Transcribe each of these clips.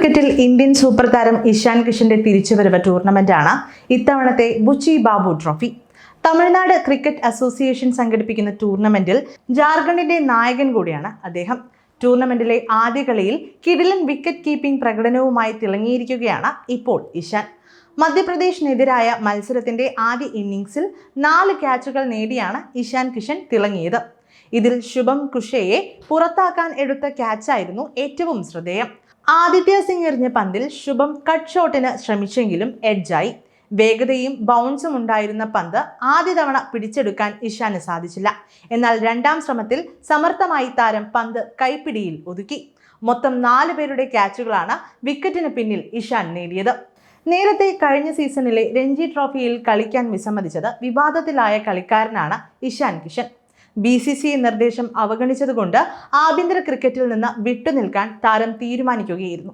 ക്രിക്കറ്റിൽ Indian super താരം ഇഷാൻ കിഷന്റെ തിരിച്ചുവരവ് ടൂർണമെന്റാണ് ഇത്തവണത്തെ Buchi Babu trophy. Tamil Nadu cricket association സംഘടിപ്പിക്കുന്ന ടൂർണമെന്റിൽ ജാർഖണ്ഡിന്റെ നായകൻ കൂടിയാണ് അദ്ദേഹം. ടൂർണമെന്റിലെ ആദ്യ കളിയിൽ കിടിലൻ വിക്കറ്റ് കീപ്പിംഗ് പ്രകടനവുമായി തിളങ്ങിയിരിക്കുകയാണ് ഇപ്പോൾ ഇഷാൻ. മധ്യപ്രദേശിനെതിരായ മത്സരത്തിന്റെ ആദ്യ ഇന്നിംഗ്സിൽ 4 ക്യാച്ചുകൾ നേടിയാണ് ഇഷാൻ കിഷൻ തിളങ്ങിയത്. ഇതിൽ ശുഭം കുഷയെ പുറത്താക്കാൻ എടുത്ത ക്യാച്ചായിരുന്നു ഏറ്റവും ശ്രദ്ധേയം. ആദിത്യ സിംഗ് എറിഞ്ഞ പന്തിൽ ശുഭം കട്ട് ഷോട്ടിന് ശ്രമിച്ചെങ്കിലും എഡ്ജായി. വേഗതയും ബൗൺസും ഉണ്ടായിരുന്ന പന്ത് ആദ്യ തവണ പിടിച്ചെടുക്കാൻ ഇഷാന് സാധിച്ചില്ല. എന്നാൽ രണ്ടാം ശ്രമത്തിൽ സമർത്ഥമായി താരം പന്ത് കൈപ്പിടിയിൽ ഒതുക്കി. മൊത്തം 4 പേരുടെ ക്യാച്ചുകളാണ് വിക്കറ്റിന് പിന്നിൽ ഇഷാൻ നേടിയത്. നേരത്തെ കഴിഞ്ഞ സീസണിലെ രഞ്ജി ട്രോഫിയിൽ കളിക്കാൻ വിസമ്മതിച്ചത് വിവാദത്തിലായ കളിക്കാരനാണ് ഇഷാൻ കിഷൻ. BCCI നിർദ്ദേശം അവഗണിച്ചതുകൊണ്ട് ആഭ്യന്തര ക്രിക്കറ്റിൽ നിന്ന് വിട്ടുനിൽക്കാൻ താരം തീരുമാനിക്കുകയായിരുന്നു.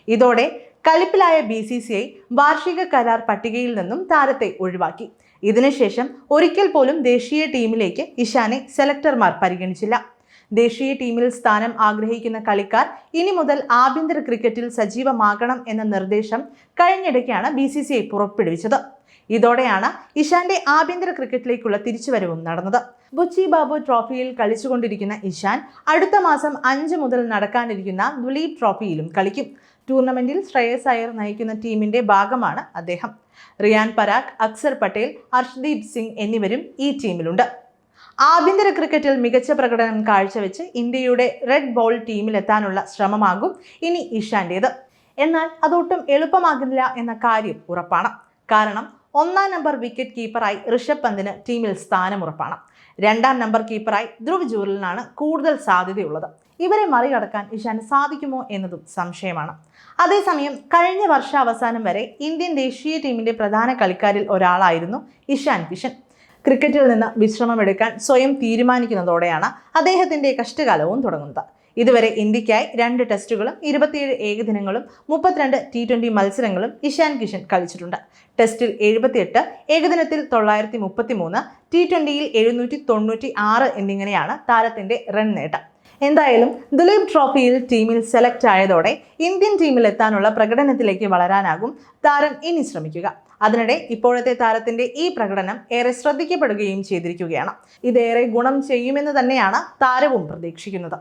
ഇതോടെ കളിപ്പിലായ BCCI വാർഷിക കരാർ പട്ടികയിൽ നിന്നും താരത്തെ ഒഴിവാക്കി. ഇതിനുശേഷം ഒരിക്കൽ പോലും ദേശീയ ടീമിലേക്ക് ഇഷാനെ സെലക്ടർമാർ പരിഗണിച്ചില്ല. ദേശീയ ടീമിൽ സ്ഥാനം ആഗ്രഹിക്കുന്ന കളിക്കാർ ഇനി മുതൽ ആഭ്യന്തര ക്രിക്കറ്റിൽ സജീവമാകണം എന്ന നിർദ്ദേശം കഴിഞ്ഞിടയ്ക്കാണ് BCCI പുറപ്പെടുവിച്ചത്. ഇതോടെയാണ് ഇഷാന്റെ ആഭ്യന്തര ക്രിക്കറ്റിലേക്കുള്ള തിരിച്ചുവരവും നടന്നത്. ബുച്ചി ബാബു ട്രോഫിയിൽ കളിച്ചുകൊണ്ടിരിക്കുന്ന ഇഷാൻ അടുത്ത മാസം 5 മുതൽ നടക്കാനിരിക്കുന്ന ദുലീപ് ട്രോഫിയിലും കളിക്കും. ടൂർണമെന്റിൽ ശ്രേയസ് അയ്യർ നയിക്കുന്ന ടീമിന്റെ ഭാഗമാണ് അദ്ദേഹം. റിയാൻ പരാഗ്, അക്സർ പട്ടേൽ, ഹർഷ്ദീപ് സിംഗ് എന്നിവരും ഈ ടീമിലുണ്ട്. ആഭ്യന്തര ക്രിക്കറ്റിൽ മികച്ച പ്രകടനം കാഴ്ചവെച്ച് ഇന്ത്യയുടെ റെഡ് ബോൾ ടീമിലെത്താനുള്ള ശ്രമമാകും ഇനി ഇഷാന്റേത്. എന്നാൽ അതൊട്ടും എളുപ്പമാകില്ല എന്ന കാര്യം ഉറപ്പാണ്. കാരണം 1-ാം നമ്പർ വിക്കറ്റ് കീപ്പറായി ഋഷഭ് പന്തിന് ടീമിൽ സ്ഥാനമുറപ്പാണ്. 2-ാം നമ്പർ കീപ്പറായി ധ്രുവ് ജൂറലിനാണ് കൂടുതൽ സാധ്യതയുള്ളത്. ഇവരെ മറികടക്കാൻ ഇഷാന് സാധിക്കുമോ എന്നതും സംശയമാണ്. അതേസമയം കഴിഞ്ഞ വർഷാവസാനം വരെ ഇന്ത്യൻ ദേശീയ ടീമിന്റെ പ്രധാന കളിക്കാരിൽ ഒരാളായിരുന്നു ഇഷാൻ കിഷൻ. ക്രിക്കറ്റിൽ നിന്ന് വിശ്രമമെടുക്കാൻ സ്വയം തീരുമാനിക്കുന്നതോടെയാണ് അദ്ദേഹത്തിന്റെ കഷ്ടകാലവും തുടങ്ങുന്നത്. ഇതുവരെ ഇന്ത്യക്കായി 2 ടെസ്റ്റുകളും 27 ഏകദിനങ്ങളും 32 T20 മത്സരങ്ങളും ഇഷാൻ കിഷൻ കളിച്ചിട്ടുണ്ട്. ടെസ്റ്റിൽ 78, ഏകദിനത്തിൽ 933, T20യിൽ 796 എന്നിങ്ങനെയാണ് താരത്തിന്റെ റൺ നേട്ടം. എന്തായാലും ദുലീപ് ട്രോഫിയിൽ ടീമിൽ സെലക്ട് ആയതോടെ ഇന്ത്യൻ ടീമിൽ എത്താനുള്ള പ്രകടനത്തിലേക്ക് വളരാനാകും താരം ഇനി ശ്രമിക്കുക. അതിനിടെ ഇപ്പോഴത്തെ താരത്തിന്റെ ഈ പ്രകടനം ഏറെ ശ്രദ്ധിക്കപ്പെടുകയും ചെയ്തിരിക്കുകയാണ്. ഇതേറെ ഗുണം ചെയ്യുമെന്ന് തന്നെയാണ് താരവും പ്രതീക്ഷിക്കുന്നത്.